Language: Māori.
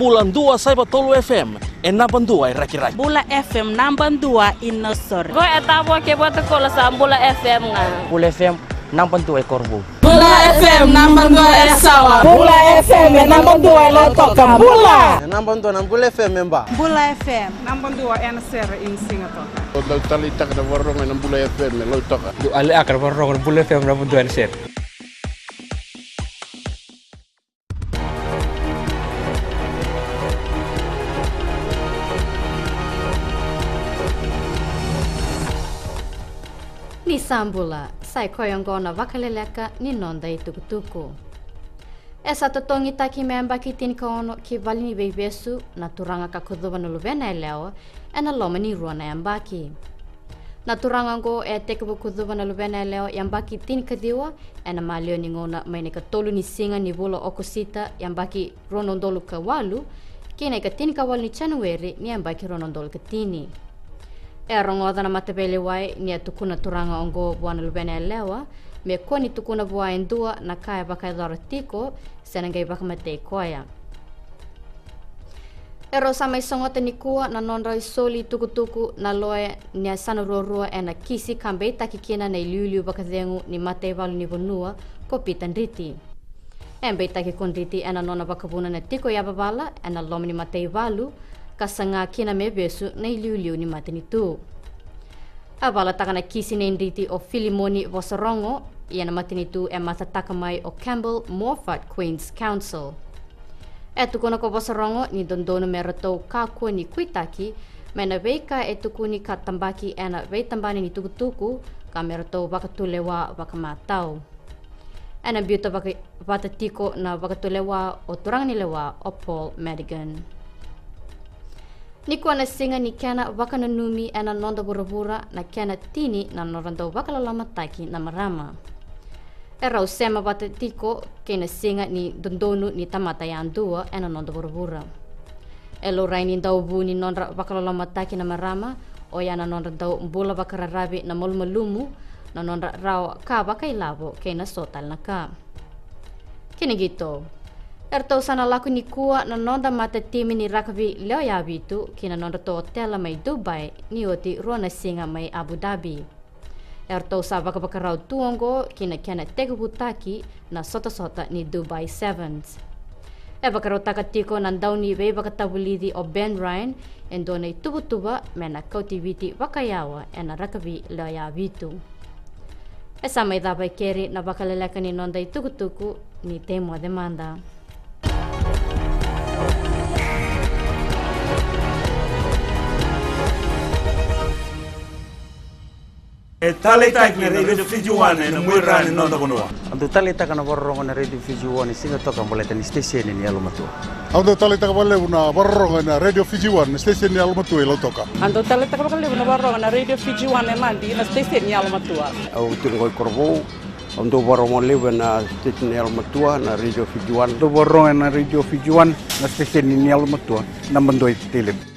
Bulan 2 Saiba Tolu FM, enaban 2 Raki-Raki. Bula FM namban 2 Inosor. Go etabo ke bota kola sa Bula FM nga. Bula FM namban 2 Korbu. Bula FM namban 2 Esawa. Bula FM namban 2 Lotoka. Bula. Namban 2 ng Bula FM memba. Bula FM Namban 2 NSR in Singapore. Kalau talita kada warong ng Bula FM Lotoka. Ali akar warong Bula FM namban 2 NSR. Ni sambula, sai koyongona wakaleleka ni nonda itukutuku. Esa totongi taki memba ki tin kono ki valini bebesu na turanga ka kuduba no luvena eleo ena loma ni ruana yambaki. Na turanga ngo e tekebu kuduba no luvena eleo yambaki tin kadiwa ena malio ni ngona maine ka tolu ni singa ni bula okusita yambaki ronondolu ka walu kina ka tin ka wal ni January ni yambaki ronondolu ka tini. E rongoda na matapele wai ni tukuna turanga ongo buana lubena lewa me koni tukuna bua indua na kaya baka dora tiko senangai baka mate koya. Ero sama isongota ni kuwa na nonra soli tukutuku na loe ni asana rorua e na kisi kambe takikina na iliuliu baka dengu ni mate valu ni bonua ko pitan riti. Embe taki kondriti e na nona baka buna na tiko yababala e na lom ni mate valu kasanga kina me besu na iliuliu ni matini tu. Abala takana kisi na inditi o Filimoni Vosarongo, ia na matini tu e matataka mai o Campbell Morford Queen's Council. E tukuna ko Vosarongo ni dondono me ratou kakua ni kuitaki, me na veika e tukuni ka tambaki e na veitambani ni tukutuku, ka me ratou wakatulewa wakamatau. E na biuta watatiko na wakatulewa o turangani lewa o Paul Madigan. Niko na singa ni kena wakana numi ena nonda burabura na kena tini na norando wakala lama taki na marama. Erau sema wate tiko kena singa ni dondonu ni tamata yandua ena nonda burabura. Elo raini ndaubu ni nonda wakala lama taki na marama o yana nonda dau mbula wakara rabi na molmalumu na nonda rao ka wakailabo kena sotal na ka. Kini gitu. Erto sana laku ni kuwa na nonda mata timi ni rakavi leo yabitu kina nonda to hotela mai Dubai ni oti rona singa mai Abu Dhabi. Erto sa baka rau tuongo kina kena tegu butaki na sota ni Dubai Sevens. E baka rau takatiko na ndau ni wei baka tabulidi o Ben Ryan endone tuba mena kautiviti wakayawa ena rakavi leo yabitu. E sama idhabai keri na baka leleka ni nonda itukutuku ni temo demanda. Talita na Radio Fijuan na mwirani nonda bonua. Ando talita kana warong na Radio Fiji 1 singa toka boleta ni station ni Almatua. Ando talita ka bale una warong na Radio Fiji 1 station ni Almatua Lotoka. Ando talita ka bakal na barong na Radio Fiji 1 mandi na station ni Almatua. Au tungo Korbo. Ando warong lebe na station ni Almatua na Radio Fiji 1. Ando warong na Radio Fiji 1 na station ni Almatua. Namban 2 Teleb.